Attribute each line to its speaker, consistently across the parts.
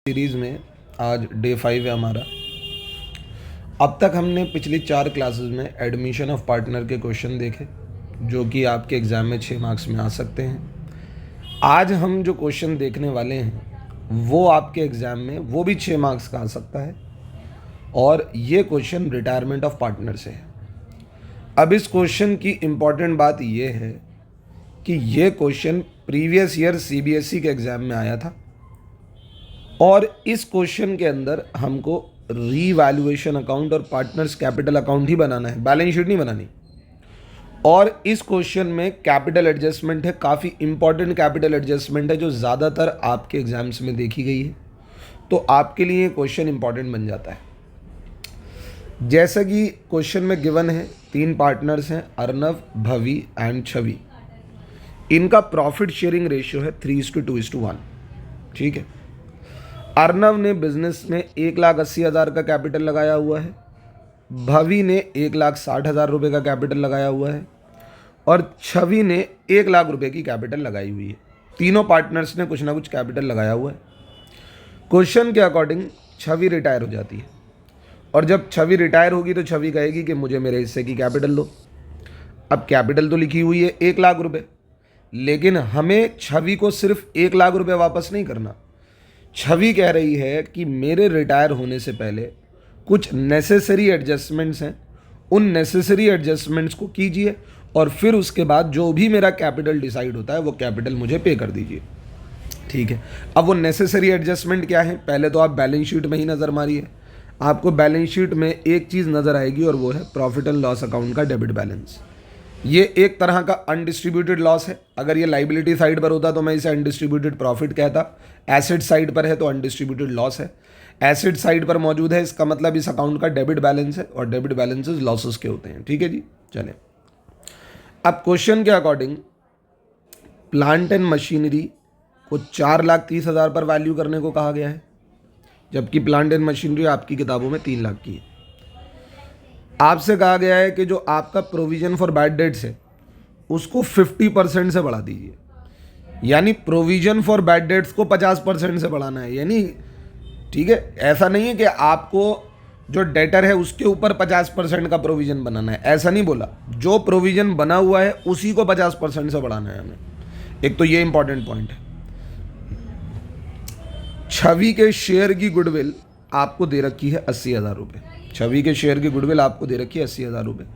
Speaker 1: Series में आज day 5 है हमारा। अब तक हमने पिछली 4 क्लासेस में एडमिशन ऑफ पार्टनर के क्वेश्चन देखे जो कि आपके एग्ज़ाम में 6 मार्क्स में आ सकते हैं। आज हम जो क्वेश्चन देखने वाले हैं वो आपके एग्ज़ाम में वो भी 6 मार्क्स का आ सकता है और ये क्वेश्चन रिटायरमेंट ऑफ पार्टनर से है। अब इस क्वेश्चन की इम्पॉर्टेंट बात ये है कि ये क्वेश्चन प्रीवियस ईयर CBSE के एग्ज़ाम में आया था और इस क्वेश्चन के अंदर हमको रीवैल्यूएशन अकाउंट और पार्टनर्स कैपिटल अकाउंट ही बनाना है, बैलेंस शीट नहीं बनानी। और इस क्वेश्चन में कैपिटल एडजस्टमेंट है, काफ़ी इंपॉर्टेंट कैपिटल एडजस्टमेंट है जो ज़्यादातर आपके एग्जाम्स में देखी गई है, तो आपके लिए क्वेश्चन इंपॉर्टेंट बन जाता है। जैसा कि क्वेश्चन में गिवन है, 3 पार्टनर्स हैं, अर्नव, भवि एंड छवि। इनका प्रॉफिट शेयरिंग रेशियो है 3:2:1। ठीक है। अर्नव ने बिजनेस में 1,80,000 का कैपिटल लगाया हुआ है, भवि ने 1,60,000 रुपये का कैपिटल लगाया हुआ है और छवि ने 1,00,000 रुपये की कैपिटल लगाई हुई है। तीनों पार्टनर्स ने कुछ ना कुछ कैपिटल लगाया हुआ है। क्वेश्चन के अकॉर्डिंग छवि रिटायर हो जाती है और जब छवि रिटायर होगी तो छवि कहेगी कि मुझे मेरे हिस्से की कैपिटल दो। अब कैपिटल तो लिखी हुई है 1,00,000 रुपये, लेकिन हमें छवि को सिर्फ 1,00,000 रुपये वापस नहीं करना। छवि कह रही है कि मेरे रिटायर होने से पहले कुछ नेसेसरी एडजस्टमेंट्स हैं, उन नेसेसरी एडजस्टमेंट्स को कीजिए और फिर उसके बाद जो भी मेरा कैपिटल डिसाइड होता है वो कैपिटल मुझे पे कर दीजिए। ठीक है। अब वो नेसेसरी एडजस्टमेंट क्या है, पहले तो आप बैलेंस शीट में ही नज़र मारिए। आपको बैलेंस शीट में एक चीज़ नज़र आएगी और वो है प्रॉफिट एंड लॉस अकाउंट का डेबिट बैलेंस। ये एक तरह का अनडिस्ट्रीब्यूटेड लॉस है। अगर ये लाइबिलिटी साइड पर होता तो मैं इसे अनडिस्ट्रीब्यूटेड प्रॉफिट कहता। एसेट साइड पर है तो अनडिस्ट्रीब्यूटेड लॉस है। एसेट साइड पर मौजूद है, इसका मतलब इस अकाउंट का डेबिट बैलेंस है और डेबिट बैलेंसेस लॉसेस के होते हैं। ठीक है जी, चलें। अब क्वेश्चन के अकॉर्डिंग प्लांट एंड मशीनरी को 4,30,000 पर वैल्यू करने को कहा गया है, जबकि प्लांट एंड मशीनरी आपकी किताबों में 3,00,000 की है। आपसे कहा गया है कि जो आपका प्रोविजन फॉर बैड डेट्स है उसको 50% से बढ़ा दीजिए, यानी प्रोविजन फॉर बैड डेट्स को 50% से बढ़ाना है। यानी ठीक है, ऐसा नहीं है कि आपको जो डेटर है उसके ऊपर 50% का प्रोविजन बनाना है, ऐसा नहीं बोला। जो प्रोविजन बना हुआ है उसी को 50% से बढ़ाना है हमें। एक तो ये इंपॉर्टेंट पॉइंट है। छवि के शेयर की गुडविल आपको दे रखी है 80,000 रुपये। छवि के शेयर की गुडविल आपको दे रखी है 80,000 रुपये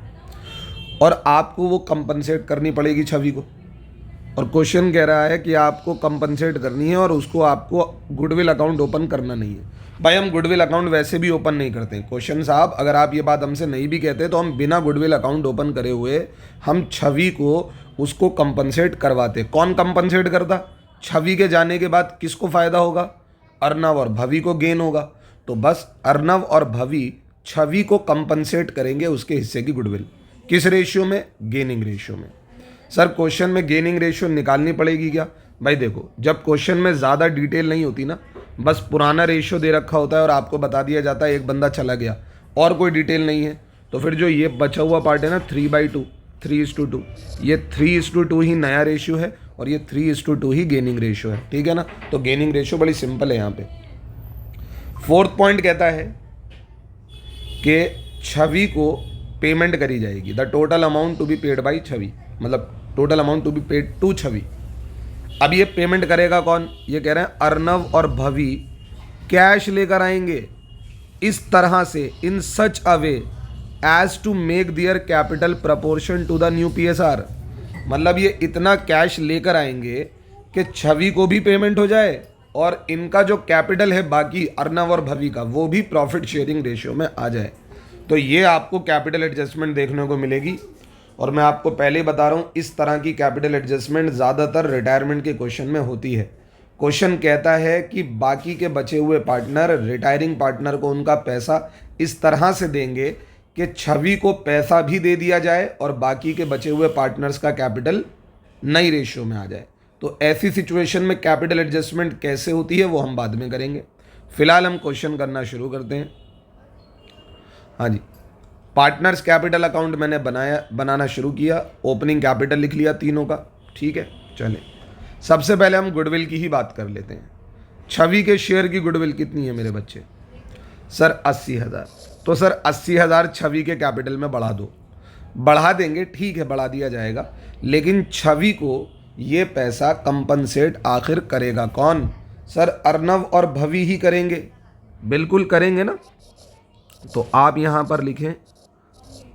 Speaker 1: और आपको वो कंपनसेट करनी पड़ेगी छवि को। और क्वेश्चन कह रहा है कि आपको कंपनसेट करनी है और उसको आपको गुडविल अकाउंट ओपन करना नहीं है। भाई हम गुडविल अकाउंट वैसे भी ओपन नहीं करते। क्वेश्चन साहब अगर आप ये बात हमसे नहीं भी कहते तो हम बिना गुडविल अकाउंट ओपन करे हुए हम छवि को उसको कंपनसेट करवाते। कौन कंपनसेट करता? छवि के जाने के बाद किसको फ़ायदा होगा? अर्नव और भवि को गेन होगा। तो बस अर्नव और भवि छवि को कंपनसेट करेंगे उसके हिस्से की गुडविल। किस रेशियो में? गेनिंग रेशियो में। सर क्वेश्चन में गेनिंग रेशियो निकालनी पड़ेगी क्या? भाई देखो, जब क्वेश्चन में ज़्यादा डिटेल नहीं होती ना, बस पुराना रेशियो दे रखा होता है और आपको बता दिया जाता है एक बंदा चला गया और कोई डिटेल नहीं है, तो फिर जो ये बचा हुआ पार्ट है ना 3/2, 3:2, ये 3:2 ही नया रेशियो है और ये 3:2 ही गेनिंग रेशियो है। ठीक है ना। तो गेनिंग रेशियो बड़ी सिंपल है यहाँ पे। 4th पॉइंट कहता है कि छवि को पेमेंट करी जाएगी, the total amount to be paid by Chhavi, मतलब total amount to be paid to Chhavi. अब ये पेमेंट करेगा कौन? ये कह रहे हैं अर्नव और भवि कैश लेकर आएंगे इस तरह से, in such a way as to make their capital proportion to the new PSR। मतलब ये इतना कैश लेकर आएंगे कि छवि को भी पेमेंट हो जाए और इनका जो कैपिटल है बाकी अर्नव और भवि का वो भी प्रॉफिट शेयरिंग रेशियो में आ जाए। तो ये आपको कैपिटल एडजस्टमेंट देखने को मिलेगी और मैं आपको पहले ही बता रहा हूँ इस तरह की कैपिटल एडजस्टमेंट ज़्यादातर रिटायरमेंट के क्वेश्चन में होती है। क्वेश्चन कहता है कि बाकी के बचे हुए पार्टनर रिटायरिंग पार्टनर को उनका पैसा इस तरह से देंगे कि छवि को पैसा भी दे दिया जाए और बाकी के बचे हुए पार्टनर्स का कैपिटल नई रेशियो में आ जाए। तो ऐसी सिचुएशन में कैपिटल एडजस्टमेंट कैसे होती है वो हम बाद में करेंगे। फिलहाल हम क्वेश्चन करना शुरू करते हैं। हाँ जी, पार्टनर्स कैपिटल अकाउंट मैंने बनाना शुरू किया। ओपनिंग कैपिटल लिख लिया तीनों का। ठीक है, चलें। सबसे पहले हम गुडविल की ही बात कर लेते हैं। छवि के शेयर की गुडविल कितनी है मेरे बच्चे? सर 80,000। तो सर 80,000 छवि के कैपिटल में बढ़ा दो। बढ़ा देंगे, ठीक है, बढ़ा दिया जाएगा, लेकिन छवि को ये पैसा कंपनसेट आखिर करेगा कौन? सर अर्नव और भवि ही करेंगे, बिल्कुल करेंगे ना। तो आप यहाँ पर लिखें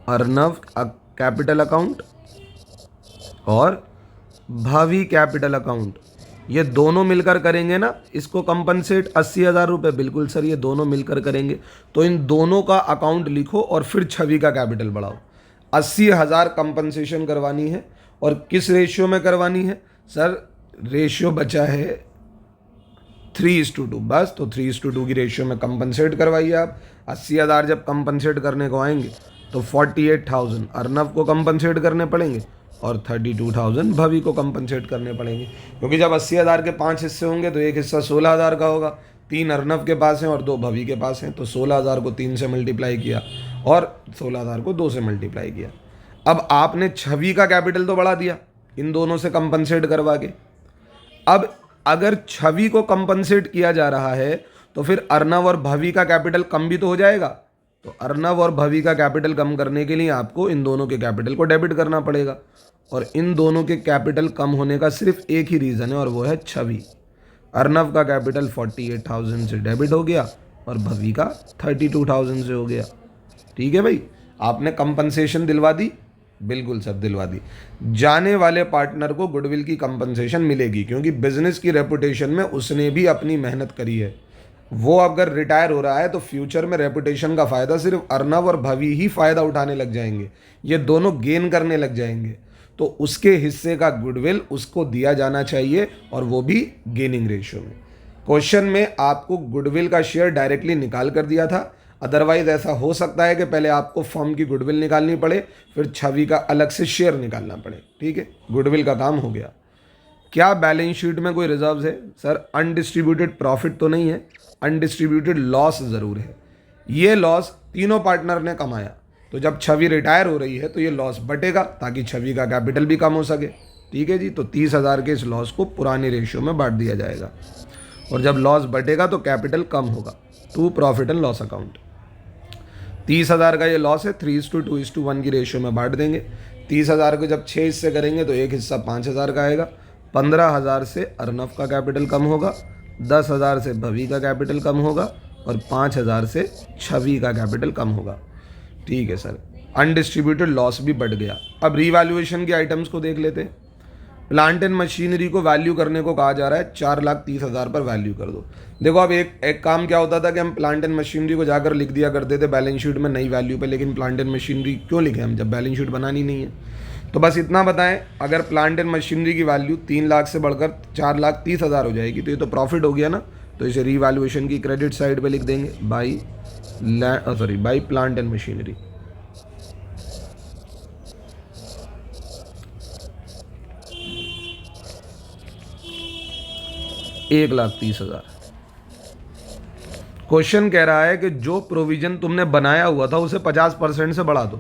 Speaker 1: अर्नव कैपिटल अकाउंट और भवि कैपिटल अकाउंट, ये दोनों मिलकर करेंगे ना इसको कंपनसेट 80,000 रुपये। बिल्कुल सर, ये दोनों मिलकर करेंगे। तो इन दोनों का अकाउंट लिखो और फिर छवि का कैपिटल बढ़ाओ। 80,000 कंपनसेशन करवानी है और किस रेशियो में करवानी है? सर रेशियो बचा है 3:2, बस। तो 3:2 की रेशियो में कंपनसेट करवाइए आप। 80,000 जब कंपनसेट करने को आएंगे तो 48,000 अर्नव को कंपनसेट करने पड़ेंगे और 32,000 भवि को कंपनसेट करने पड़ेंगे, क्योंकि जब 80,000 के 5 हिस्से होंगे तो एक हिस्सा 16,000 का होगा। 3 अर्नव के पास हैं और 2 भवि के पास हैं। तो 16,000 को 3 से मल्टीप्लाई किया और 16,000 को 2 से मल्टीप्लाई किया। अब आपने छवि का कैपिटल तो बढ़ा दिया इन दोनों से कंपनसेट करवा के। अब अगर छवि को कंपनसेट किया जा रहा है तो फिर अर्नव और भवि का कैपिटल कम भी तो हो जाएगा। तो अर्नव और भवि का कैपिटल कम करने के लिए आपको इन दोनों के कैपिटल को डेबिट करना पड़ेगा, और इन दोनों के कैपिटल कम होने का सिर्फ एक ही रीज़न है और वो है छवि। अर्नव का कैपिटल 48,000 से डेबिट हो गया और भवि का 32,000 से हो गया। ठीक है भाई, आपने कंपनसेशन दिलवा दी? बिल्कुल सर दिलवा दी। जाने वाले पार्टनर को गुडविल की कंपनसेशन मिलेगी, क्योंकि बिजनेस की रेपुटेशन में उसने भी अपनी मेहनत करी है। वो अगर रिटायर हो रहा है तो फ्यूचर में रेपुटेशन का फ़ायदा सिर्फ अर्नव और भवि ही फ़ायदा उठाने लग जाएंगे, ये दोनों गेन करने लग जाएंगे। तो उसके हिस्से का गुडविल उसको दिया जाना चाहिए, और वो भी गेनिंग रेशियो में। क्वेश्चन में आपको गुडविल का शेयर डायरेक्टली निकाल कर दिया था, अदरवाइज ऐसा हो सकता है कि पहले आपको फर्म की गुडविल निकालनी पड़े, फिर छवि का अलग से शेयर निकालना पड़े। ठीक है, गुडविल का काम हो गया। क्या बैलेंस शीट में कोई रिजर्व्स है? सर अनडिस्ट्रीब्यूटेड प्रॉफिट तो नहीं है, अनडिस्ट्रीब्यूटेड लॉस ज़रूर है। ये लॉस तीनों पार्टनर ने कमाया, तो जब छवि रिटायर हो रही है तो ये लॉस बटेगा ताकि छवि का कैपिटल भी कम हो सके। ठीक है जी, तो 30,000 के इस लॉस को पुराने रेशियो में बांट दिया जाएगा, और जब लॉस बटेगा तो कैपिटल कम होगा। To profit and loss account. 30,000 का ये लॉस है, 3:2:1 की रेशियो में बांट देंगे। 30,000 को जब 6 हिस्से करेंगे तो एक हिस्सा 5,000 का आएगा। 15,000 से अर्नव का कैपिटल कम होगा, 10,000 से भवि का कैपिटल कम होगा और 5,000 से छवि का कैपिटल कम होगा। ठीक है सर, अनडिस्ट्रीब्यूटेड लॉस भी बढ़ गया। अब रीवैल्यूएशन के आइटम्स को देख लेते हैं। प्लांट एंड मशीनरी को वैल्यू करने को कहा जा रहा है, 4,30,000 पर वैल्यू कर दो। देखो अब एक काम क्या होता था कि हम प्लांट एंड मशीनरी को जाकर लिख दिया करते थे बैलेंस शीट में नई वैल्यू पे, लेकिन प्लांट एंड मशीनरी क्यों लिखे हम जब बैलेंस शीट बनानी नहीं है? तो बस इतना बताएं, अगर प्लांट एंड मशीनरी की वैल्यू 3 लाख से बढ़कर 4,30,000 हो जाएगी तो ये तो प्रॉफिट हो गया ना। तो इसे रीवैल्यूएशन की क्रेडिट साइड पे लिख देंगे by plant and machinery. $1,30,000। Question कह रहा है कि जो प्रोविजन तुमने बनाया हुआ था उसे 50% से बढ़ा दो।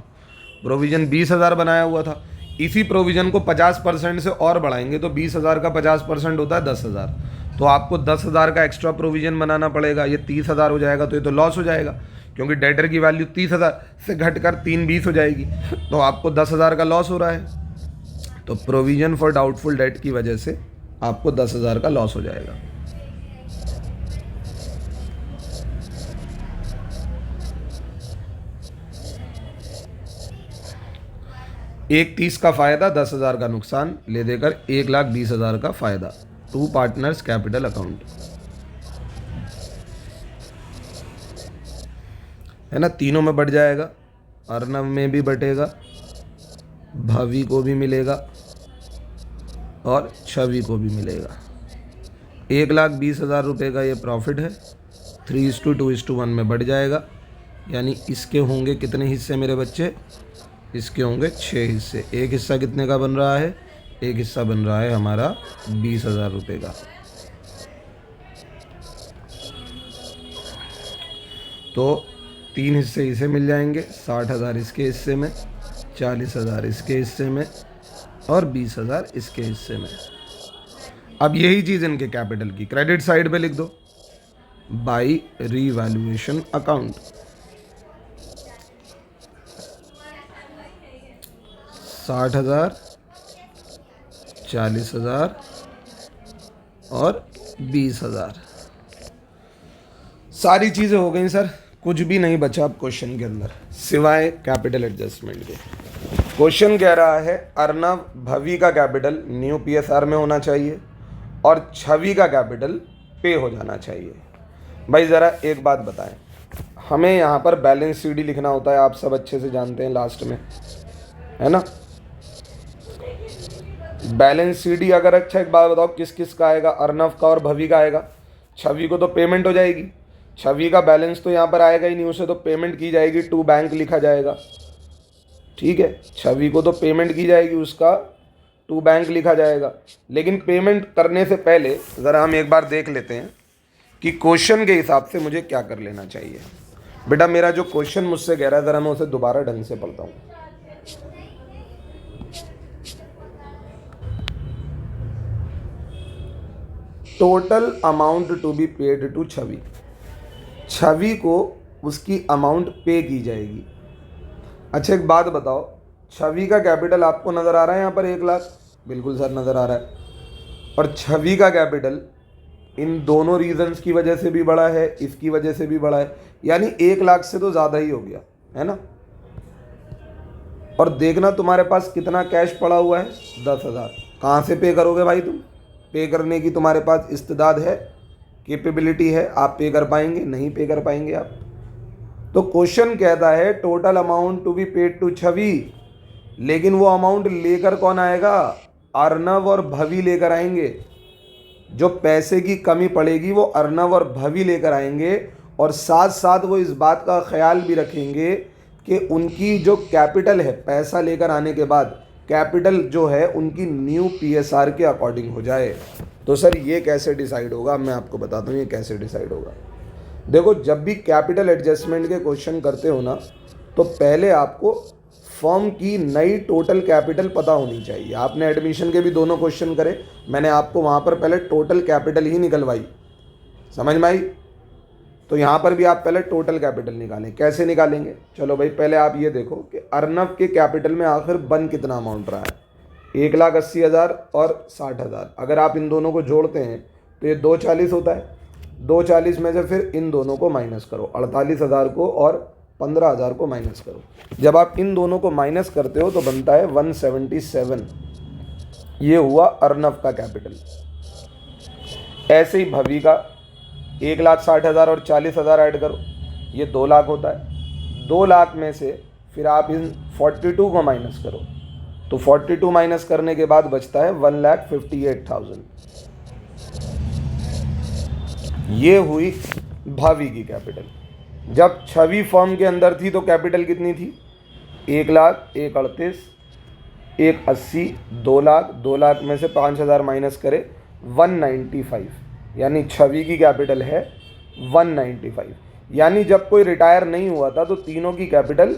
Speaker 1: प्रोविजन 20,000 बनाया हुआ था, इसी प्रोविजन को 50% से और बढ़ाएंगे तो 20,000 का 50% होता है 10,000। तो आपको 10,000 का एक्स्ट्रा प्रोविजन बनाना पड़ेगा। ये 30,000 हो जाएगा तो ये तो लॉस हो जाएगा, क्योंकि डेटर की वैल्यू 30,000 से घटकर 3,20 हो जाएगी, तो आपको 10,000 का लॉस हो रहा है। तो प्रोविजन फॉर डाउटफुल डेट की वजह से आपको 10,000 का लॉस हो जाएगा। एक 30 का फायदा, 10,000 का नुकसान ले देकर 1,20,000 का फायदा। टू पार्टनर्स कैपिटल अकाउंट है ना, तीनों में बढ़ जाएगा। अर्नव में भी बटेगा, भवि को भी मिलेगा और छवि को भी मिलेगा। 1,20,000 रुपये का ये प्रॉफिट है, 3:2:1 में बढ़ जाएगा। यानी इसके होंगे कितने हिस्से मेरे बच्चे? इसके होंगे 6 हिस्से। एक हिस्सा कितने का बन रहा है? एक हिस्सा बन रहा है हमारा 20,000 रुपये का। तो 3 हिस्से इसे मिल जाएंगे, 60,000 इसके हिस्से में, 40,000 इसके हिस्से में और 20,000 इसके हिस्से में। अब यही चीज़ इनके कैपिटल की क्रेडिट साइड पे लिख दो। By revaluation account. 60,000, 40,000 और 20,000। सारी चीज़ें हो गई सर, कुछ भी नहीं बचा अब क्वेश्चन के अंदर सिवाय कैपिटल एडजस्टमेंट के। क्वेश्चन कह रहा है अर्नव भवी का कैपिटल न्यू पीएसआर में होना चाहिए और छवि का कैपिटल पे हो जाना चाहिए। भाई ज़रा एक बात बताएं, हमें यहाँ पर बैलेंस सीडी लिखना होता है, आप सब अच्छे से जानते हैं लास्ट में, है ना। बैलेंस सीडी अगर, अच्छा एक बात बताओ, किस किस का आएगा? अर्नव का और भवी का आएगा। छवि को तो पेमेंट हो जाएगी, छवि का बैलेंस तो यहाँ पर आएगा ही नहीं, उसे तो पेमेंट की जाएगी, टू बैंक लिखा जाएगा, ठीक है। छवि को तो पेमेंट की जाएगी, उसका टू बैंक लिखा जाएगा। लेकिन पेमेंट करने से पहले ज़रा हम एक बार देख लेते हैं कि क्वेश्चन के हिसाब से मुझे क्या कर लेना चाहिए। बेटा मेरा जो क्वेश्चन मुझसे कह रहा है, ज़रा मैं उसे दोबारा ढंग से पढ़ता हूँ। Total amount to be paid to Chhavi, Chhavi को उसकी अमाउंट पे की जाएगी। अच्छा एक बात बताओ, छवि का कैपिटल आपको नज़र आ रहा है यहाँ पर 1 लाख? बिल्कुल सर नज़र आ रहा है। और छवि का कैपिटल इन दोनों रीजंस की वजह से भी बड़ा है, इसकी वजह से भी बड़ा है, यानी 1 लाख से तो ज़्यादा ही हो गया, है ना। और देखना तुम्हारे पास कितना कैश पड़ा हुआ है, 10,000। कहाँ से पे करोगे भाई तुम? पे करने की तुम्हारे पास इस्तेदाद है, कैपेबिलिटी है, आप पे कर पाएंगे? नहीं पे कर पाएंगे आप। तो क्वेश्चन कहता है total amount to be paid to Chhavi, लेकिन वो अमाउंट लेकर कौन आएगा? अर्नव और भवी लेकर आएंगे। जो पैसे की कमी पड़ेगी वो अर्नव और भवी लेकर आएंगे, और साथ साथ वो इस बात का ख्याल भी रखेंगे कि उनकी जो कैपिटल है, पैसा लेकर आने के बाद कैपिटल जो है उनकी न्यू पीएसआर के अकॉर्डिंग हो जाए। तो सर ये कैसे डिसाइड होगा? मैं आपको बताता हूँ ये कैसे डिसाइड होगा। देखो, जब भी कैपिटल एडजस्टमेंट के क्वेश्चन करते हो ना, तो पहले आपको फर्म की नई टोटल कैपिटल पता होनी चाहिए। आपने एडमिशन के भी दोनों क्वेश्चन करे, मैंने आपको वहाँ पर पहले टोटल कैपिटल ही निकलवाई, समझ में आई? तो यहाँ पर भी आप पहले टोटल कैपिटल निकालें। कैसे निकालेंगे? चलो भाई पहले आप ये देखो कि अर्नव के कैपिटल में आखिर बन कितना अमाउंट रहा है, 1,80,000 और 60,000। अगर आप इन दोनों को जोड़ते हैं तो ये 240 होता है। 240 में से फिर इन दोनों को माइनस करो, 48,000 को और 15,000 को माइनस करो। जब आप इन दोनों को माइनस करते हो तो बनता है 177। ये हुआ अर्नव का कैपिटल। ऐसे ही भवी का 1,60,000 और 40,000 ऐड करो, ये 2 लाख होता है। 2 लाख में से फिर आप इन 42 को माइनस करो, तो 42 माइनस करने के बाद बचता है 1,58,000। ये हुई भावी की कैपिटल। जब छवि फर्म के अंदर थी तो कैपिटल कितनी थी? 1 लाख, 1,38, 1,80, 2 लाख। 2 लाख में से 5,000 माइनस करे 195, यानी छवि की कैपिटल है 195। यानी जब कोई रिटायर नहीं हुआ था तो तीनों की कैपिटल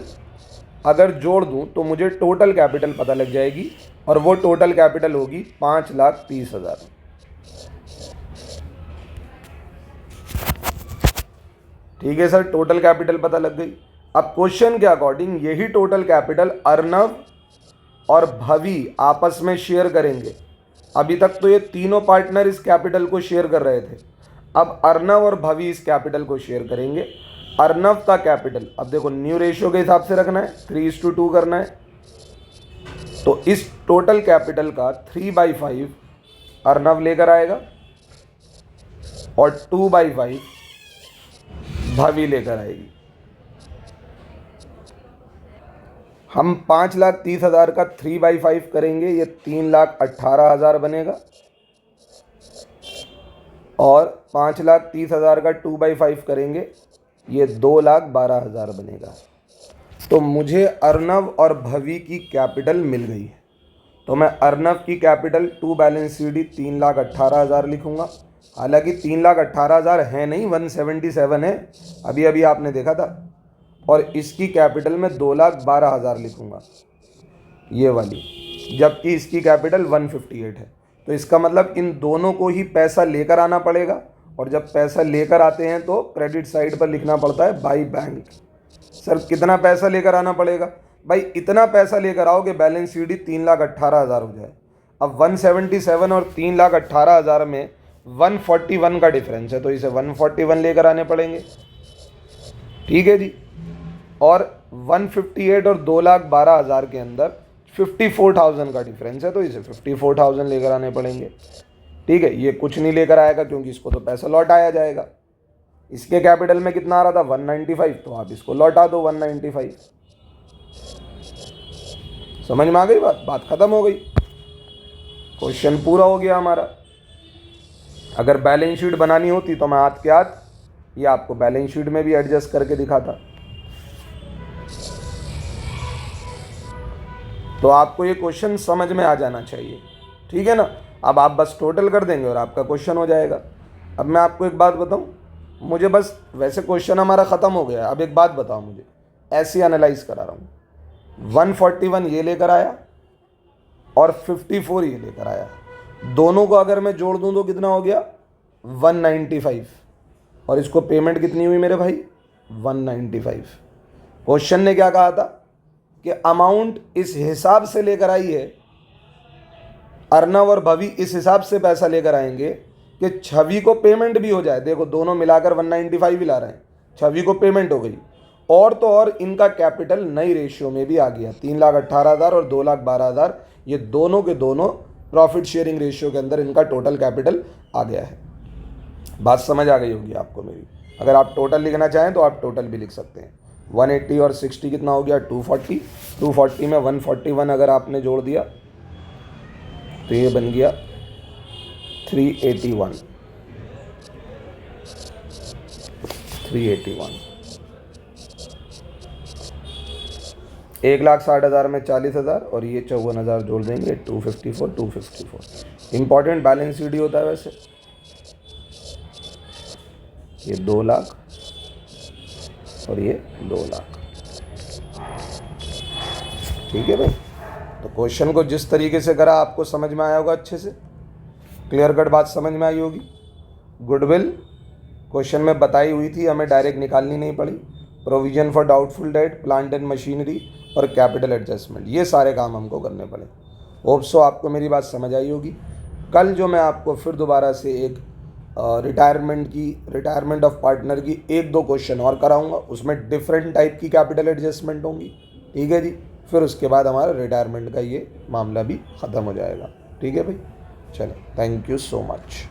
Speaker 1: अगर जोड़ दूं तो मुझे टोटल कैपिटल पता लग जाएगी, और वो टोटल कैपिटल होगी 5,30,000। ठीक है सर, टोटल कैपिटल पता लग गई। अब क्वेश्चन के अकॉर्डिंग यही टोटल कैपिटल अर्नव और भवी आपस में शेयर करेंगे। अभी तक तो ये तीनों पार्टनर इस कैपिटल को शेयर कर रहे थे, अब अर्नव और भवी इस कैपिटल को शेयर करेंगे। अर्नव का कैपिटल, अब देखो न्यू रेशियो के हिसाब से रखना है, 3:2 करना है, तो इस टोटल कैपिटल का 3/5 अर्नव लेकर आएगा और 2/5 भवी लेकर आएगी। हम 5,30,000 का 3/5 करेंगे, ये 3,18,000 बनेगा, और 5,30,000 का 2/5 करेंगे, ये 2,12,000 बनेगा। तो मुझे अर्नव और भवी की कैपिटल मिल गई है, तो मैं अर्नव की कैपिटल टू बैलेंस सीडी 3,18,000 लिखूंगा। हालांकि 3,18,000 है नहीं, 177 है, अभी अभी आपने देखा था। और इसकी कैपिटल में 2,12,000 लिखूंगा, ये वाली, जबकि इसकी कैपिटल 158 है। तो इसका मतलब इन दोनों को ही पैसा लेकर आना पड़ेगा और जब पैसा लेकर आते हैं तो क्रेडिट साइड पर लिखना पड़ता है बाई बैंक। सर कितना पैसा लेकर आना पड़ेगा? भाई इतना पैसा लेकर आओ कि बैलेंस शीट ही 3,18,000 हो जाए। अब 177 और 3,18,000 में 141 का डिफरेंस है, तो इसे 141 लेकर आने पड़ेंगे। ठीक है जी। और 158 और 2,12,000 के अंदर 54,000 का डिफरेंस है, तो इसे 54,000 लेकर आने पड़ेंगे। ठीक है, ये कुछ नहीं लेकर आएगा क्योंकि इसको तो पैसा लौटाया जाएगा। इसके कैपिटल में कितना आ रहा था? 195, तो आप इसको लौटा दो 195। समझ में आ गई बात खत्म हो गई, क्वेश्चन पूरा हो गया हमारा। अगर बैलेंस शीट बनानी होती तो मैं हाथ के हाथ ये आपको बैलेंस शीट में भी एडजस्ट करके दिखाता। तो आपको ये क्वेश्चन समझ में आ जाना चाहिए। ठीक है ना? अब आप बस टोटल कर देंगे और आपका क्वेश्चन हो जाएगा। अब मैं आपको एक बात बताऊं, मुझे बस वैसे क्वेश्चन हमारा ख़त्म हो गया। अब एक बात बताओ मुझे, ऐसे एनालाइज करा रहा हूँ। 141 ये लेकर आया और 54 ये लेकर आया, दोनों को अगर मैं जोड़ दूं तो कितना हो गया? 195। और इसको पेमेंट कितनी हुई मेरे भाई? 195। क्वेश्चन ने क्या कहा था कि अमाउंट इस हिसाब से लेकर आई है, अर्नव और भवी इस हिसाब से पैसा लेकर आएंगे कि छवि को पेमेंट भी हो जाए। देखो दोनों मिलाकर 195 ही ला रहे हैं, छवि को पेमेंट हो गई, और तो और इनका कैपिटल नई रेशियो में भी आ गया। 3,18,000 और 2,12,000, ये दोनों के दोनों प्रॉफिट शेयरिंग रेशियो के अंदर इनका टोटल कैपिटल आ गया है। बात समझ आ गई होगी आपको मेरी। अगर आप टोटल लिखना चाहें तो आप टोटल भी लिख सकते हैं। 180 और 60 कितना हो गया? 240। 240 में 141 अगर आपने जोड़ दिया तो ये बन गया 381। 381 1,60,000 में 40,000 और ये 54,000 जोड़ देंगे 254। 254 इंपॉर्टेंट बैलेंस शीट होता है वैसे। ये 2 लाख और ये 2 लाख। ठीक है भाई, तो क्वेश्चन को जिस तरीके से करा आपको समझ में आया होगा, अच्छे से क्लियर कट बात समझ में आई होगी। गुडविल क्वेश्चन में बताई हुई थी, हमें डायरेक्ट निकालनी नहीं पड़ी। Provision for doubtful debt, plant and machinery और कैपिटल एडजस्टमेंट, ये सारे काम हमको करने पड़े। होप सो आपको मेरी बात समझ आई होगी। कल जो मैं आपको फिर दोबारा से एक रिटायरमेंट ऑफ पार्टनर की 1-2 क्वेश्चन और कराऊंगा, उसमें डिफरेंट टाइप की कैपिटल एडजस्टमेंट होंगी। ठीक है जी, फिर उसके बाद हमारा रिटायरमेंट का ये मामला भी ख़त्म हो जाएगा। ठीक है भाई, चलो, थैंक यू सो मच।